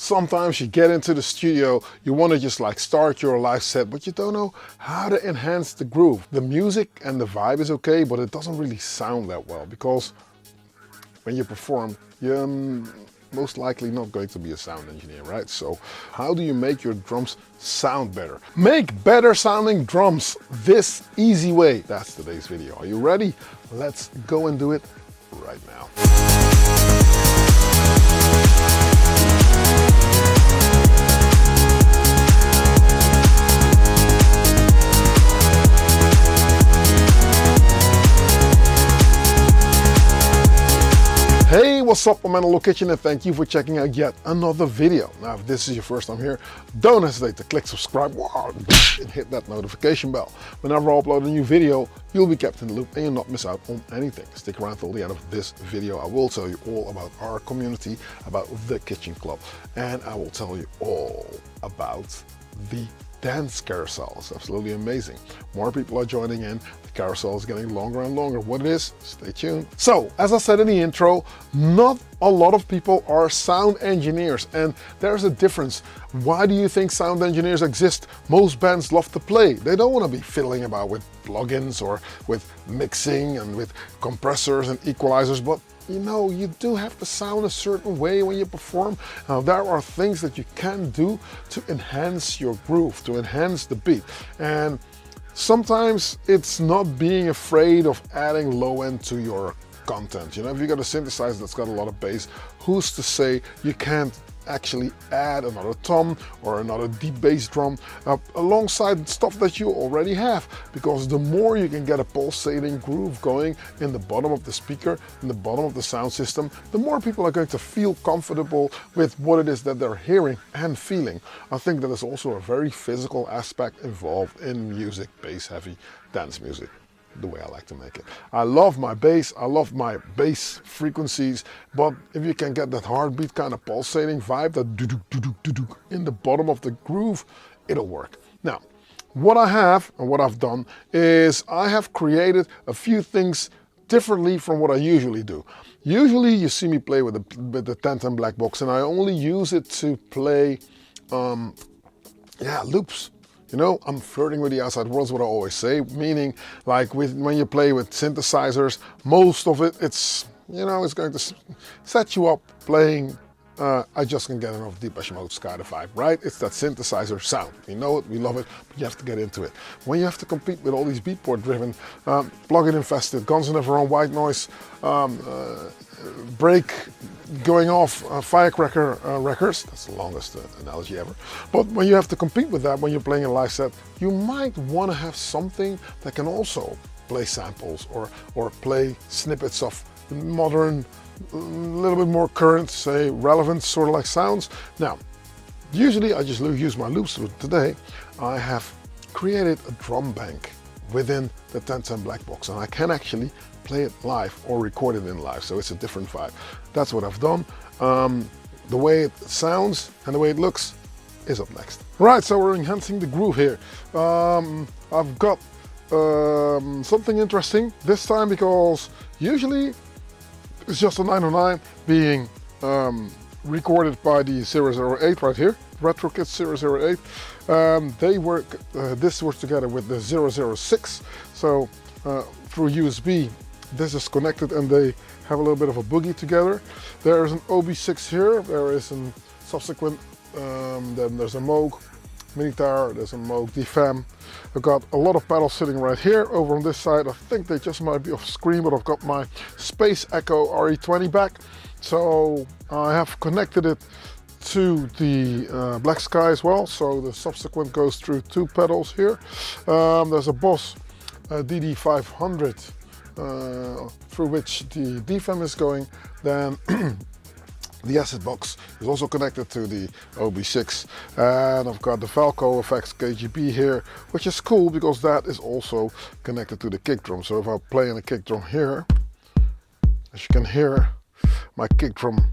Sometimes you get into the studio, you want to just like start your live set, but you don't know how to enhance the groove. The music and the vibe is okay, but it doesn't really sound that well, because when you perform, you're most likely not going to be a sound engineer, right? So how do you make your drums sound better? Make better sounding drums this easy way. That's today's video. Are you ready? Let's go and do it right now. Hey, what's up? I'm Mental Kitchen and thank you for checking out yet another video. Now, if this is your first time here, don't hesitate to click subscribe and hit that notification bell. Whenever I upload a new video, you'll be kept in the loop and you'll not miss out on anything. Stick around till the end of this video. I will tell you all about our community, about the Kitchen Club, and I will tell you all about the dance carousel. It's absolutely amazing. More people are joining in. The carousel is getting longer and longer. What it is, stay tuned. So, as I said in the intro, not a lot of people are sound engineers, and there's a difference. Why do you think sound engineers exist? Most bands love to play. They don't want to be fiddling about with plugins or with mixing and with compressors and equalizers, but you know, you do have to sound a certain way when you perform. Now, there are things that you can do to enhance your groove, to enhance the beat. And sometimes it's not being afraid of adding low end to your content. You know, if you got a synthesizer that's got a lot of bass, who's to say you can't actually add another tom or another deep bass drum alongside stuff that you already have? Because the more you can get a pulsating groove going in the bottom of the speaker, in the bottom of the sound system, the more people are going to feel comfortable with what it is that they're hearing and feeling. I think that is also a very physical aspect involved in music, bass heavy dance music, the way I like to make it. I love my bass, I love my bass frequencies, but if you can get that heartbeat kind of pulsating vibe, that do-do-do-do-do-do in the bottom of the groove, it'll work. Now, what I have and what I've done is I have created a few things differently from what I usually do. Usually you see me play with the 1010 black box, and I only use it to play loops. You know, I'm flirting with the outside world is what I always say, meaning like when you play with synthesizers, most of it, it's, you know, it's going to set you up playing I Just Can't Get Enough Depeche Mode kind of vibe, right? It's that synthesizer sound. We know it, we love it, but you have to get into it. When you have to compete with all these beatport driven, plug-in infested, Guns N' Roses white noise, break going off firecracker records, that's the longest analogy ever. But when you have to compete with that, when you're playing a live set, you might want to have something that can also play samples or play snippets of modern, a little bit more current, say relevant sort of like sounds. Now, usually I just use my loops. Today I have created a drum bank within the 1010 black box, and I can actually play it live or record it in live, so it's a different vibe. That's what I've done. The way it sounds and the way it looks is up next. Right, so we're enhancing the groove here. I've got something interesting this time, because usually it's just a 909 being recorded by the 008 right here, RetroKit 008. They work, this works together with the 006, so through USB this is connected and they have a little bit of a boogie together. There is an OB6 here, there is a subsequent, then there's a Moog Minitaur, there's a Moog DFAM. I've got a lot of pedals sitting right here. Over on this side, I think they just might be off screen, but I've got my Space Echo RE20 back. So I have connected it to the Black Sky as well, so the subsequent goes through two pedals here. There's a Boss DD500 through which the DFAM is going. Then the acid box is also connected to the OB6, and I've got the Falco Effects KGB here, which is cool because that is also connected to the kick drum. So if I play on a kick drum here, as you can hear, my kick drum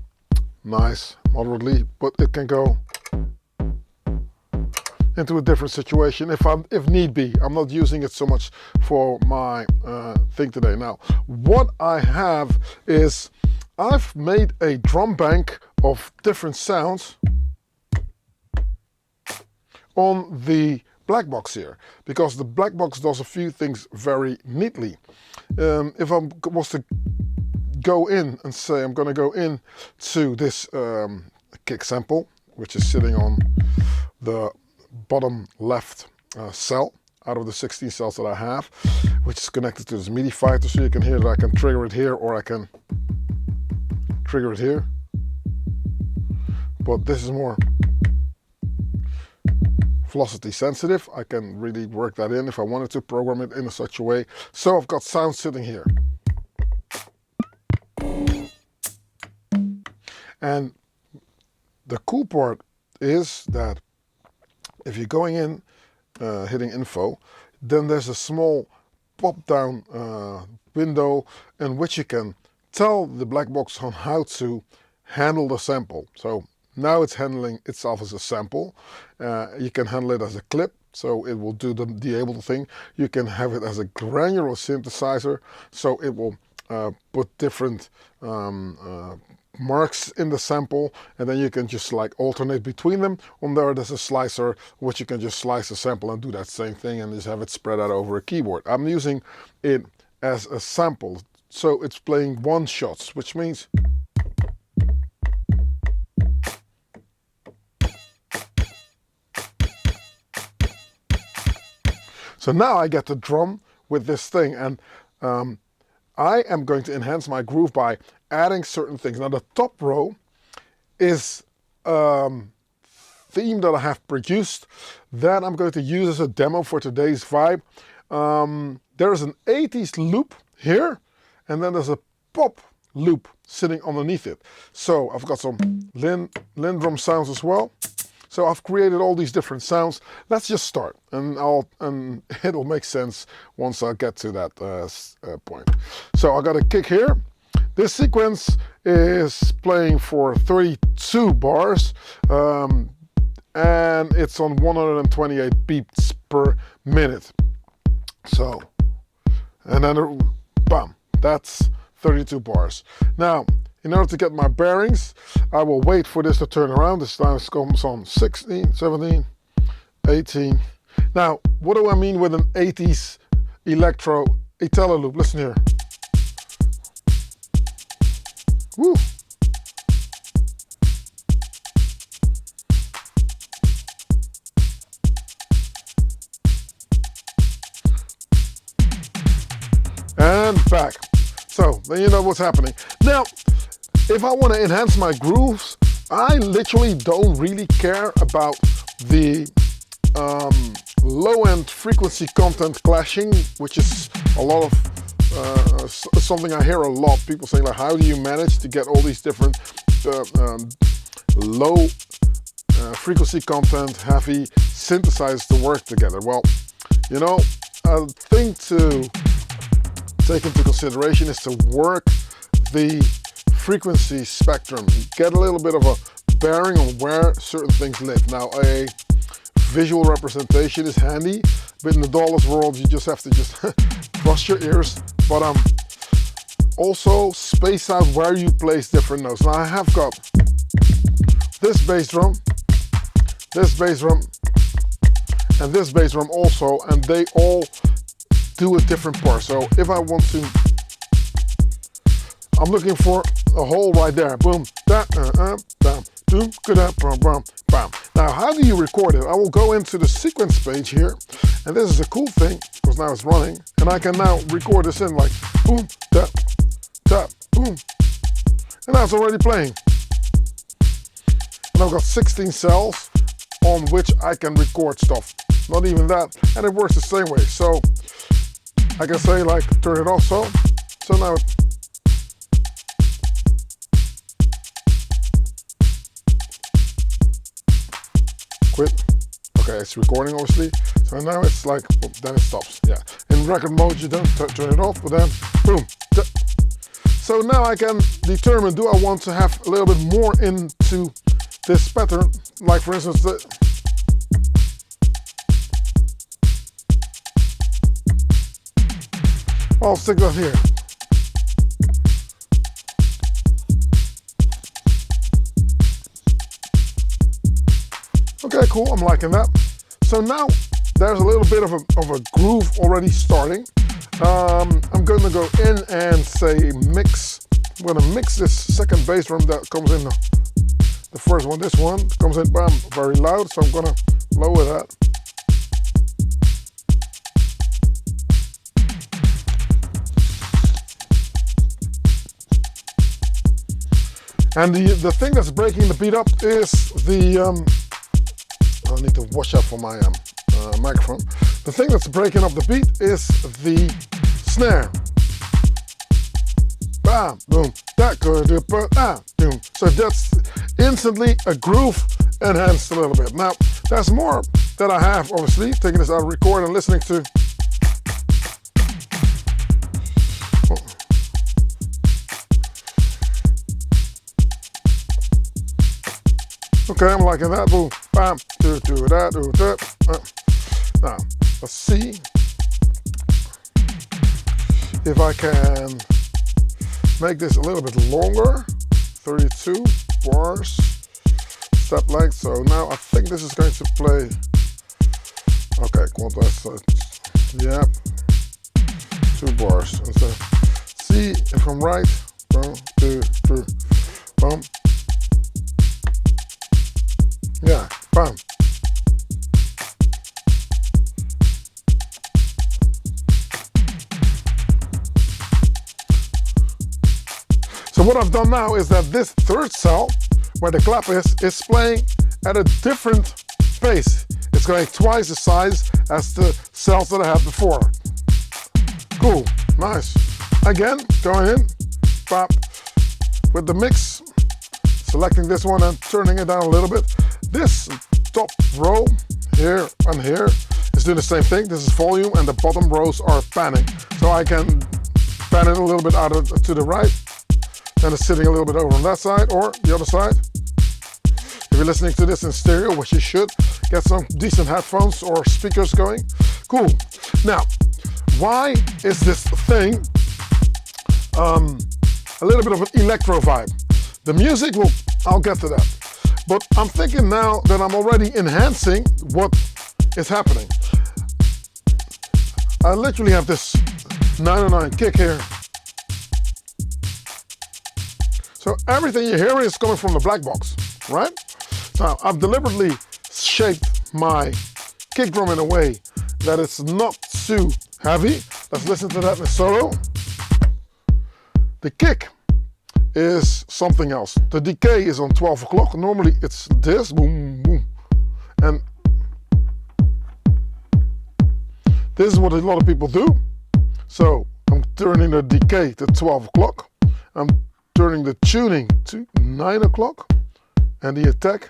nice, moderately, but it can go into a different situation if need be. I'm not using it so much for my thing today. Now, what I have is I've made a drum bank of different sounds on the black box here, because the black box does a few things very neatly. If I was to go in and say I'm going to go in to this kick sample, which is sitting on the bottom left cell out of the 16 cells that I have, which is connected to this MIDI fighter, so you can hear that I can trigger it here or I can trigger it here. But this is more velocity sensitive. I can really work that in if I wanted to program it in such a way. So I've got sound sitting here. And the cool part is that if you're going in, hitting info, then there's a small pop down window in which you can tell the black box on how to handle the sample. So now it's handling itself as a sample. You can handle it as a clip, so it will do the de-able thing. You can have it as a granular synthesizer, so it will put different marks in the sample, and then you can just like alternate between them. On there's a slicer which you can just slice the sample and do that same thing and just have it spread out over a keyboard. I'm using it as a sample, so it's playing one shots, which means so now I get to drum with this thing, and I am going to enhance my groove by adding certain things. Now the top row is theme that I have produced that I'm going to use as a demo for today's vibe. There is an 80s loop here, and then there's a pop loop sitting underneath it. So I've got some Lindrum sounds as well. So I've created all these different sounds. Let's just start, and it'll make sense once I get to that point. So I got a kick here. This sequence is playing for 32 bars, and it's on 128 beats per minute. So, and then bam, that's 32 bars. Now, in order to get my bearings, I will wait for this to turn around. This time it comes on 16, 17, 18. Now, what do I mean with an 80s electro Italo loop? Listen here. Woo. And back. So, then you know what's happening. Now, if I want to enhance my grooves, I literally don't really care about the low-end frequency content clashing, which is a lot of something I hear a lot. People saying like, how do you manage to get all these different low frequency content heavy synthesizers to work together? Well, you know, a thing to take into consideration is to work the frequency spectrum, get a little bit of a bearing on where certain things live. Now, a visual representation is handy, but in the dollars world, you just have to just cross your ears, but also space out where you place different notes. Now, I have got this bass drum, and this bass drum also, and they all do a different part. So if I want to, I'm looking for a hole right there. Boom, da, bam, doom, bam, bam, bam. Now, how do you record it? I will go into the sequence page here, and this is a cool thing because now it's running, and I can now record this in like boom, tap, tap, boom, and now it's already playing. And I've got 16 cells on which I can record stuff. Not even that, and it works the same way. So I can say like turn it off. So now. Quit. Okay, it's recording obviously. So now it's like, oh, then it stops. Yeah. In record mode, you don't turn it off, but then boom. So now I can determine, do I want to have a little bit more into this pattern? Like for instance, I'll stick that here. Okay, cool, I'm liking that. So now there's a little bit of a groove already starting. I'm going to go in and say mix. I'm going to mix this second bass drum that comes in. The first one, this one, comes in, bam, very loud. So I'm going to lower that. And the thing that's breaking the beat up is the, I need to watch out for my microphone. The thing that's breaking up the beat is the snare. Bam, boom, that could do, boom. So that's instantly a groove enhanced a little bit. Now, there's more that I have, obviously, taking this out of record and listening to. Okay, I'm liking that. Boom, bam, do that. Now, let's see if I can make this a little bit longer. 32 bars, step length. So now I think this is going to play. Okay, quantized. Yeah, 2 bars. And so, see if I'm right. 1, 2, 3, boom. Yeah, bam. So what I've done now is that this third cell, where the clap is playing at a different pace. It's going twice the size as the cells that I had before. Cool, nice. Again, going in, pop, with the mix, selecting this one and turning it down a little bit. This top row here and here is doing the same thing. This is volume and the bottom rows are panning. So I can pan it a little bit out to the right, and it's sitting a little bit over on that side or the other side. If you're listening to this in stereo, which you should, get some decent headphones or speakers going. Cool. Now, why is this thing a little bit of an electro vibe? The music, I'll get to that. But I'm thinking now that I'm already enhancing what is happening. I literally have this 909 kick here. So everything you hear is coming from the black box, right? Now I've deliberately shaped my kick drum in a way that it's not too heavy. Let's listen to that in a solo. The kick is something else. The decay is on 12 o'clock. Normally it's this, boom, boom. And this is what a lot of people do. So I'm turning the decay to 12 o'clock. I'm turning the tuning to 9 o'clock and the attack.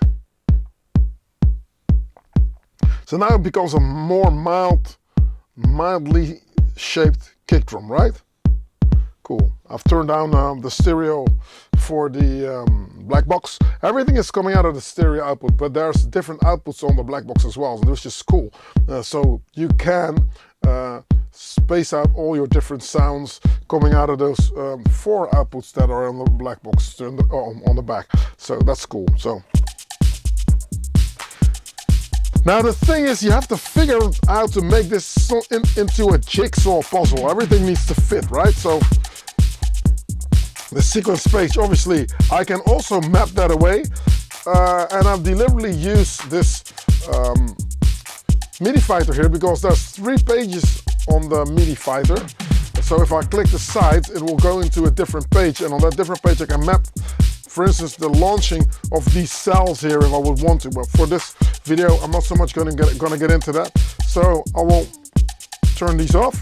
So now it becomes a more mildly shaped kick drum, right? Cool. I've turned down the stereo for the black box. Everything is coming out of the stereo output, but there's different outputs on the black box as well, which is cool. So you can space out all your different sounds coming out of those 4 outputs that are on the black box on the back. So that's cool. So now the thing is, you have to figure out how to make this into a jigsaw puzzle. Everything needs to fit, right? So the sequence page, obviously, I can also map that away. And I've deliberately used this MIDI fighter here because there's 3 pages on the MIDI fighter. So if I click the sides, it will go into a different page, and on that different page I can map, for instance, the launching of these cells here if I would want to. But for this video, I'm not so much gonna get into that. So I will turn these off.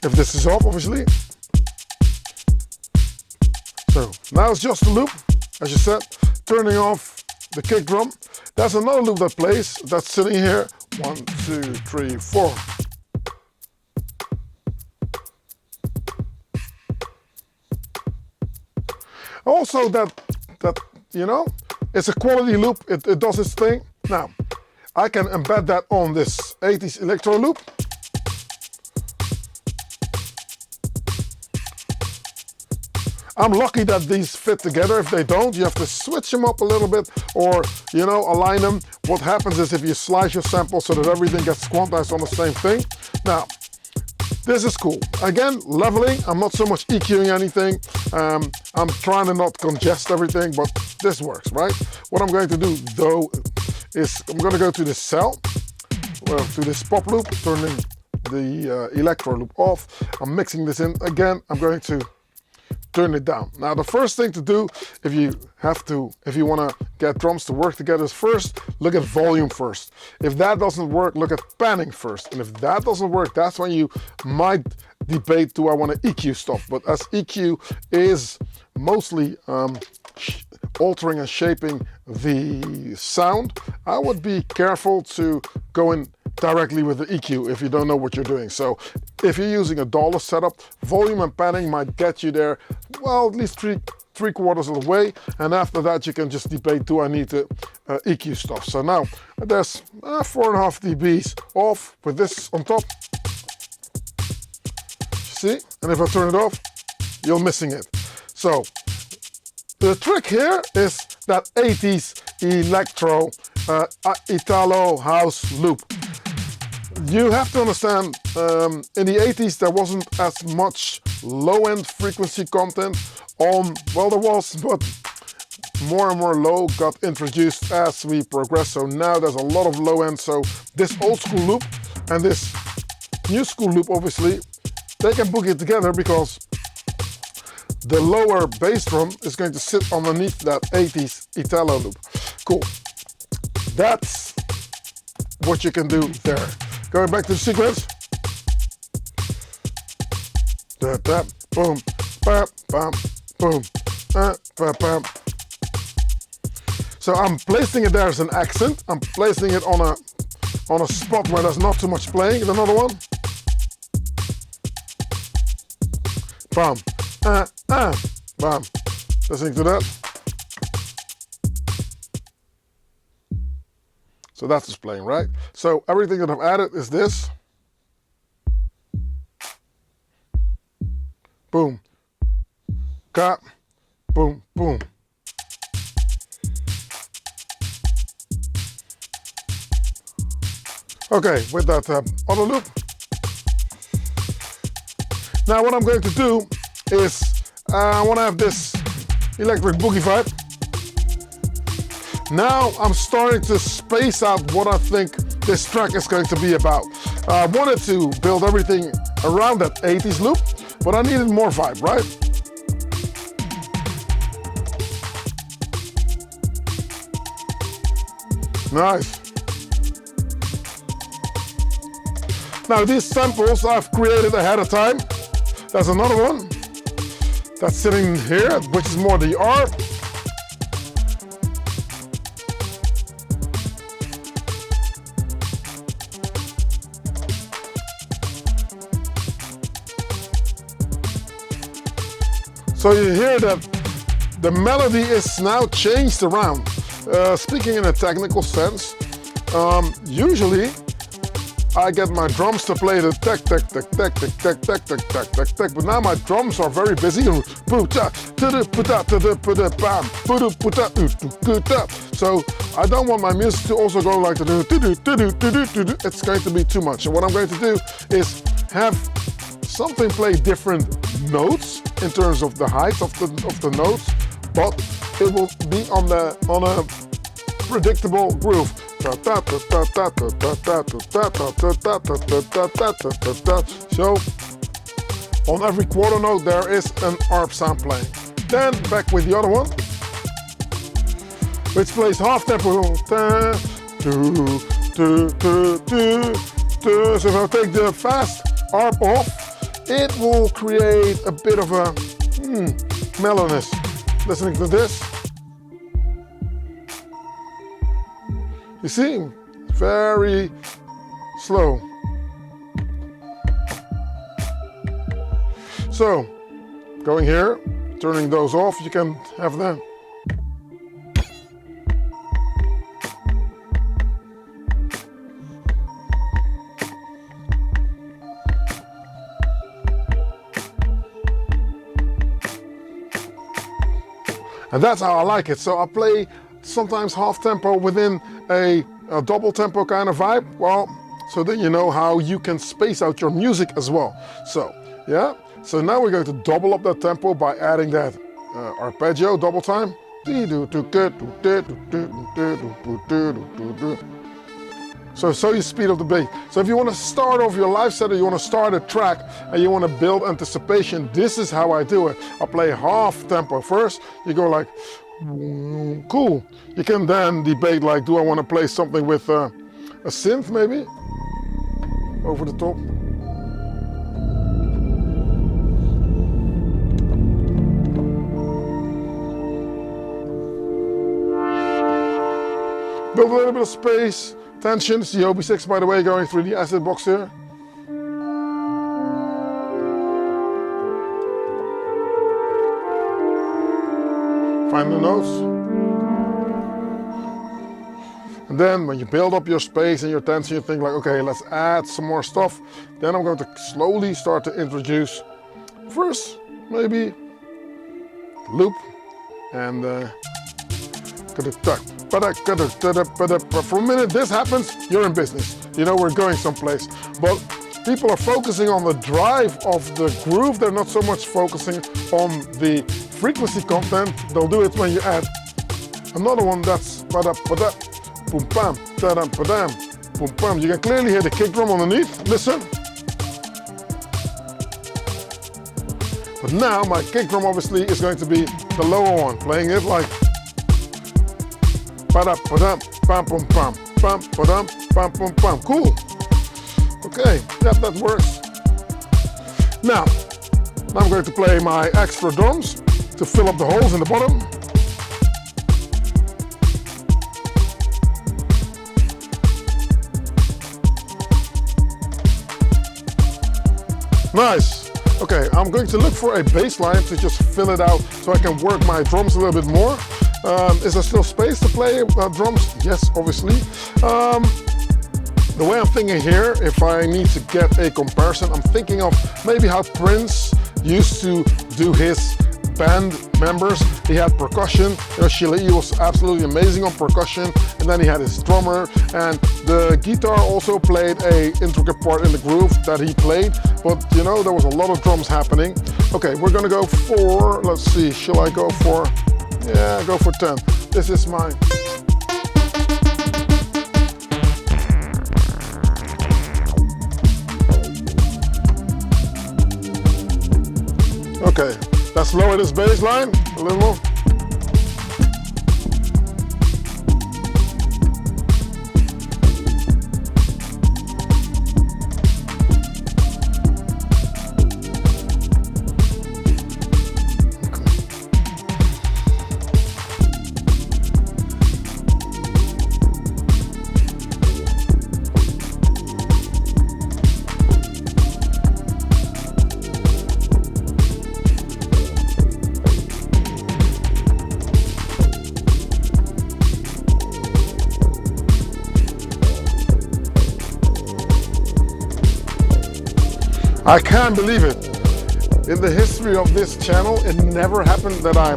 If this is off, obviously. So now it's just a loop, as you said, turning off the kick drum. There's another loop that plays, that's sitting here. 1, 2, 3, 4. Also that you know, it's a quality loop, it does its thing. Now, I can embed that on this 80s electro loop. I'm lucky that these fit together. If they don't, you have to switch them up a little bit, or, you know, align them. What happens is if you slice your sample so that everything gets quantized on the same thing. Now, this is cool. Again, leveling, I'm not so much EQing anything. I'm trying to not congest everything, but this works, right? What I'm going to do though is I'm going to go to this cell, well, to this pop loop, turning the electro loop off. I'm mixing this in. Again, I'm going to turn it down. Now, the first thing to do if you want to get drums to work together is first look at volume first. If that doesn't work, look at panning first. And if that doesn't work, that's when you might debate, do I want to EQ stuff? But as EQ is mostly altering and shaping the sound, I would be careful to go in directly with the EQ if you don't know what you're doing. So if you're using a dollar setup, volume and panning might get you there, well, at least three quarters of the way, and after that you can just debate, do I need to EQ stuff? So now there's 4.5 dBs off with this on top. See? And if I turn it off, you're missing it. So the trick here is that 80s electro Italo house loop. You have to understand, in the 80s there wasn't as much low-end frequency content on, well, there was, but more and more low got introduced as we progress. So now there's a lot of low-end. So this old school loop and this new school loop, obviously, they can boogie it together because the lower bass drum is going to sit underneath that 80s Italo loop. Cool. That's what you can do there. Going back to the sequence. Da, da, boom, bam, bam, boom, bam, bam. So I'm placing it there as an accent. I'm placing it on a spot where there's not too much playing. Another one. Bam, bam. Listening to that. So that's just playing, right? So everything that I've added is this. Boom, ka, boom, boom. Okay, with that other loop. Now what I'm going to do is I want to have this electric boogie vibe. Now I'm starting to space out what I think this track is going to be about. I wanted to build everything around that 80s loop, but I needed more vibe, right? Nice. Now these samples I've created ahead of time. There's another one that's sitting here, which is more the ARP. So you hear that the melody is now changed around. Speaking in a technical sense, usually I get my drums to play the tech, tech, tech, tech, tech, tech, tech, tech, tech, tech, tech, but now my drums are very busy. So I don't want my music to also go like the. It's going to be too much. And what I'm going to do is have something play different notes in terms of the height of the notes, but it will be on a predictable groove. So on every quarter note there is an ARP sound playing. Then back with the other one, which plays half tempo. So if I take the fast ARP off, it will create a bit of a mellowness. Listening to this. You see, very slow. So, going here, turning those off, you can have them. And that's how I like it. So I play sometimes half tempo within a double tempo kind of vibe. Well, so then you know how you can space out your music as well. So yeah, so now we're going to double up that tempo by adding that arpeggio double time. So you speed up the bass. So if you want to start off your live set, or you want to start a track and you want to build anticipation, this is how I do it. I play half tempo first. You go like, cool. You can then debate like, do I want to play something with a synth maybe over the top? Build a little bit of space, tension. It's the OB6, by the way, going through the acid box here. Find the notes. And then when you build up your space and your tension, you think like, okay, let's add some more stuff. Then I'm going to slowly start to introduce first, maybe loop and for a minute this happens, you're in business. You know we're going someplace. But people are focusing on the drive of the groove. They're not so much focusing on the frequency content. They'll do it when you add another one that's boom bam, da-dam, ba-dam, boom bam. You can clearly hear the kick drum underneath. Listen. But now my kick drum obviously is going to be the lower one, playing it like ba-dam, ba-dam, bam, bum, bam, bam, ba-dam, bam, bum, bam. Cool. Okay, yeah, that works. Now I'm going to play my extra drums to fill up the holes in the bottom. Nice. Okay, I'm going to look for a bass line to just fill it out so I can work my drums a little bit more. Is there still space to play drums? Yes, obviously. The way I'm thinking here, if I need to get a comparison, I'm thinking of maybe how Prince used to do his band members. He had percussion. You know, Sheila E was absolutely amazing on percussion, and then he had his drummer, and the guitar also played a intricate part in the groove that he played. But you know, there was a lot of drums happening. Okay, we're gonna go for, let's see, shall I go for, yeah, go for 10. This is my okay, let's lower this bass line a little more. I can't believe it. In the history of this channel, it never happened that I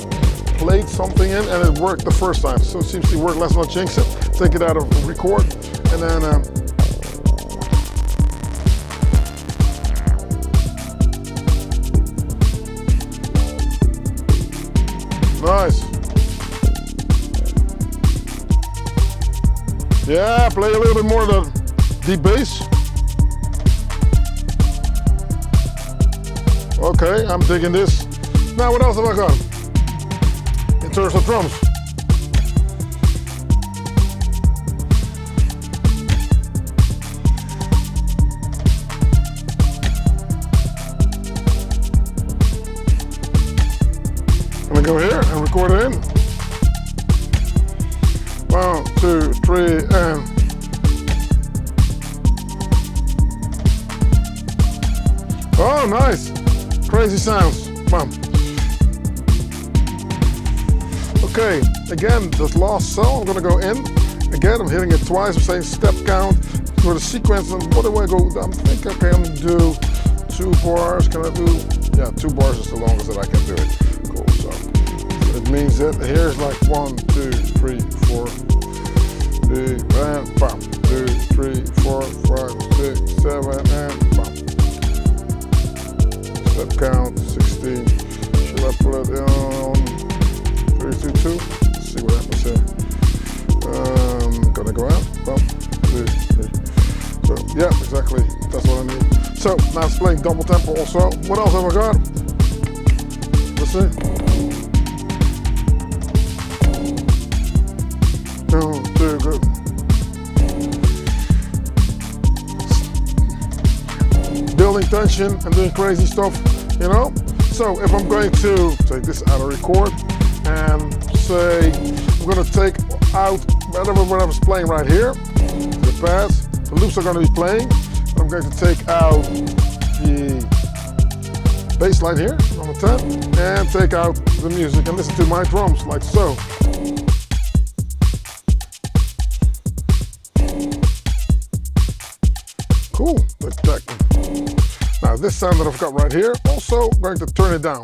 played something in and it worked the first time. So it seems to work. Let's not jinx it. Take it out of record and then nice. Yeah, play a little bit more of the deep bass. Okay, I'm digging this. Now what else have I got? In terms of drums. I'm gonna go here and record it in. 1, 2, 3, and oh, nice. Crazy sounds. Bam. Okay, again, this last cell, I'm gonna go in. Again, I'm hitting it twice. I'm saying step count for the sequence. And what do I go? I'm thinking, okay, I'm gonna do 2 bars. Can I do? Yeah, 2 bars is the longest that I can do it. Cool. So It means that here's like 1, 2, 3, 4, and bam. 2, 3, 4, 5, 6, 7, and bam. Step count 16. Should I put it on 3, 2, 2? Let's see what happens here. Gonna go out. Bam. 2, 3. So yeah, exactly. That's what I need. So now it's playing double tempo also. What else have I got? Let's see. Oh, too good. Building tension and doing crazy stuff, you know? So if I'm going to take this out of record and say I'm going to take out whatever's playing right here, the pads, the loops are going to be playing. I'm going to take out the bass line here on the 10 and take out the music and listen to my drums like so. Cool, let's check. Now this sound that I've got right here, also going to turn it down.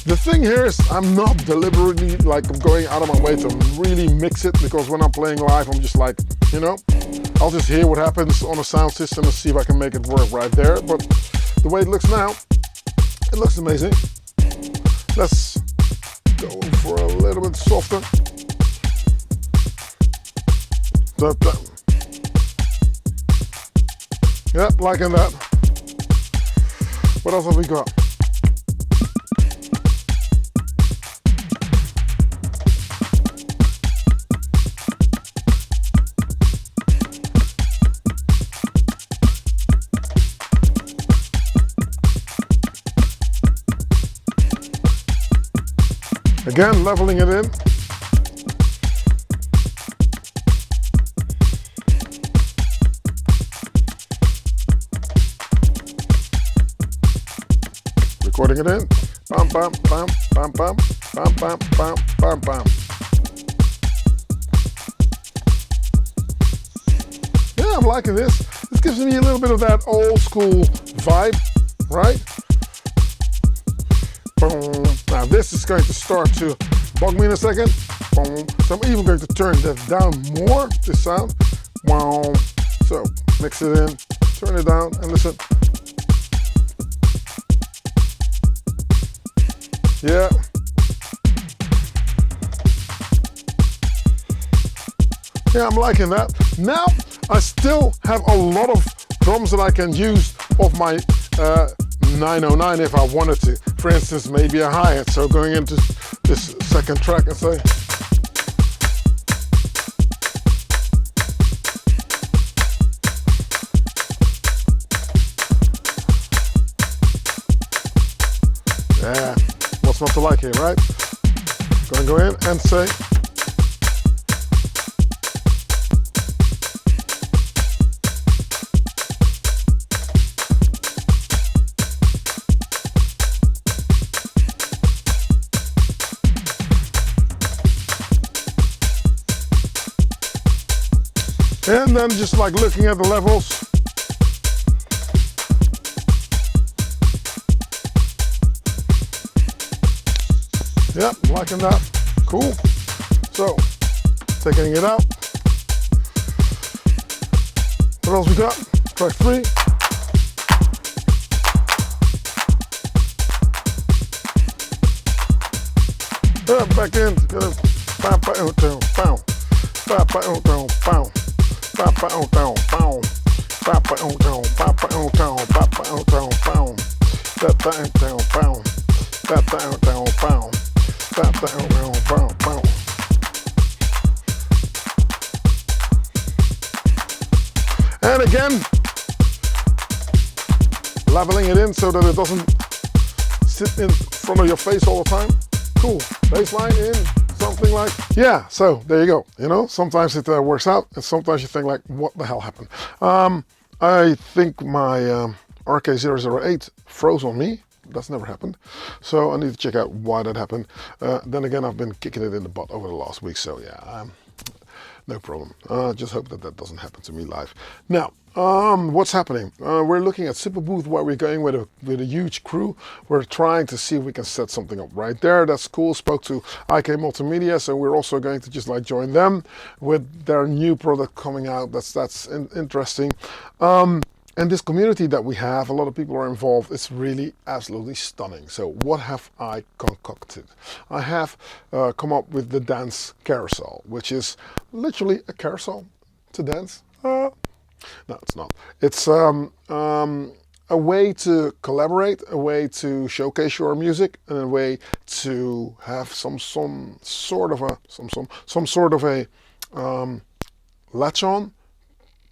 The thing here is I'm not deliberately like I'm going out of my way to really mix it, because when I'm playing live I'm just like, you know, I'll just hear what happens on a sound system and see if I can make it work right there. But the way it looks now, it looks amazing. Let's go for a little bit softer. Yep, liking that. What else have we got? Again, leveling it in. Recording it in. Bam, bam, bam, bam, bam, bam, bam, bam, bam, bam. Yeah, I'm liking this. This gives me a little bit of that old school vibe, right? Boom. Now this is going to start to bug me in a second. Boom. So I'm even going to turn that down more, this sound. Wow. So mix it in, turn it down, and listen. Yeah. Yeah, I'm liking that. Now I still have a lot of drums that I can use off my 909 if I wanted to. For instance, maybe a hi-hat. So going into this second track and say, yeah, what's not to like here, right? Gonna go in and say, and then just like looking at the levels. Yep, liking that. Cool. So, taking it out. What else we got? Track 3. Back in. Pow, pow, pow, pow. Pow, pow, pow, pow. Pow, pow, pow, pow. Pow, pow, pow, pow, pow, pow. Pow, pow, pow, pow. Pow, pow, pow, pow. Pow, pow, pow, pow. Pow, pow, pow, pow, pow. And again, leveling it in so that it doesn't sit in front of your face all the time. Cool. Baseline in, something like, yeah, so there you go. You know, sometimes it works out and sometimes you think like, what the hell happened? I think my RK008 froze on me. That's never happened. So I need to check out why that happened. Then again, I've been kicking it in the butt over the last week. So yeah, No problem. Just hope that that doesn't happen to me live. Now, what's happening? We're looking at Super Booth where we're going with a huge crew. We're trying to see if we can set something up right there. That's cool. Spoke to IK Multimedia, so we're also going to just like join them with their new product coming out. That's interesting. And this community that we have, a lot of people are involved. It's really absolutely stunning. So what have I concocted? I have come up with the dance carousel, which is literally a carousel to dance. No, it's not. It's a way to collaborate, a way to showcase your music, and a way to have some sort of a latch on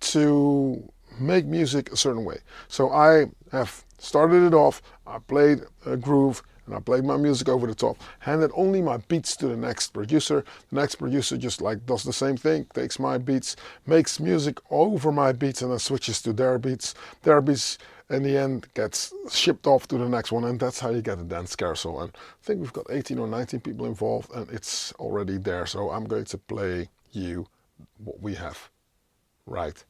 to make music a certain way. So I have started it off, I played a groove, and I played my music over the top, handed only my beats to the next producer. The next producer just like does the same thing, takes my beats, makes music over my beats, and then switches to their beats. Their beats in the end gets shipped off to the next one, and that's how you get a dance carousel. And I think we've got 18 or 19 people involved, and it's already there. So I'm going to play you what we have right.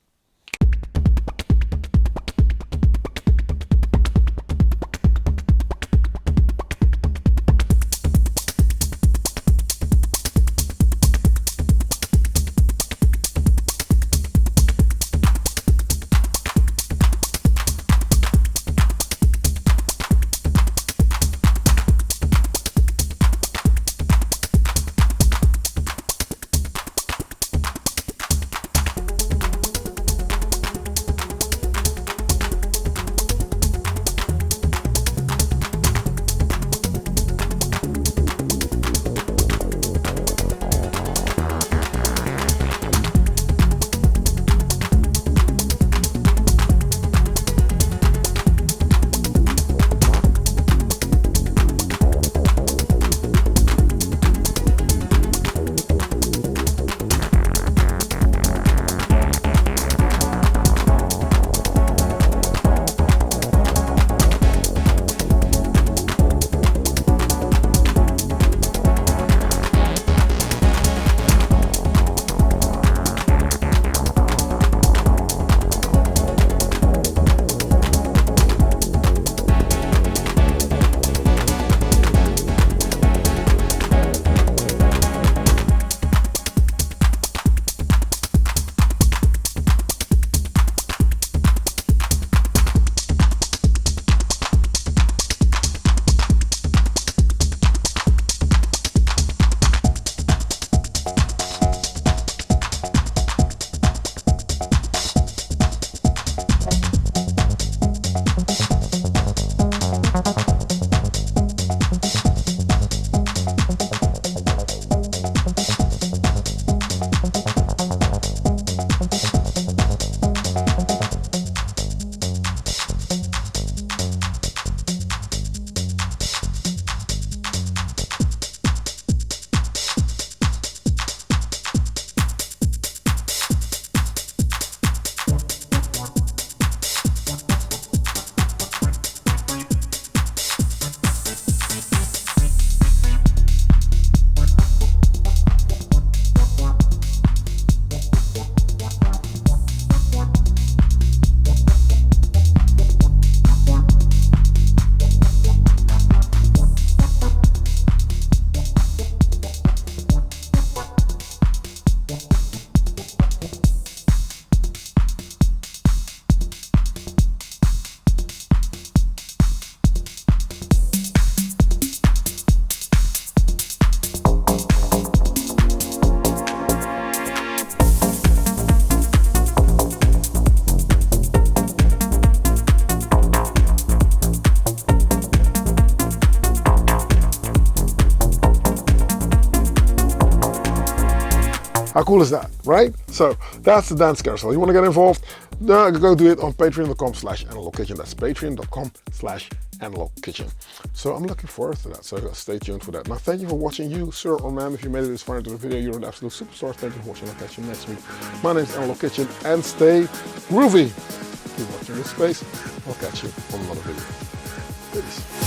How cool is that, right? So that's the dance carousel. You want to get involved? Go do it on patreon.com/analogkitchen. That's patreon.com/analogkitchen. So I'm looking forward to that. So stay tuned for that. Now, thank you for watching, you, sir or ma'am. If you made it this far into the video, you're an absolute superstar. Thank you for watching. I'll catch you next week. My name is Analog Kitchen, and stay groovy. Keep watching this space. I'll catch you on another video. Peace.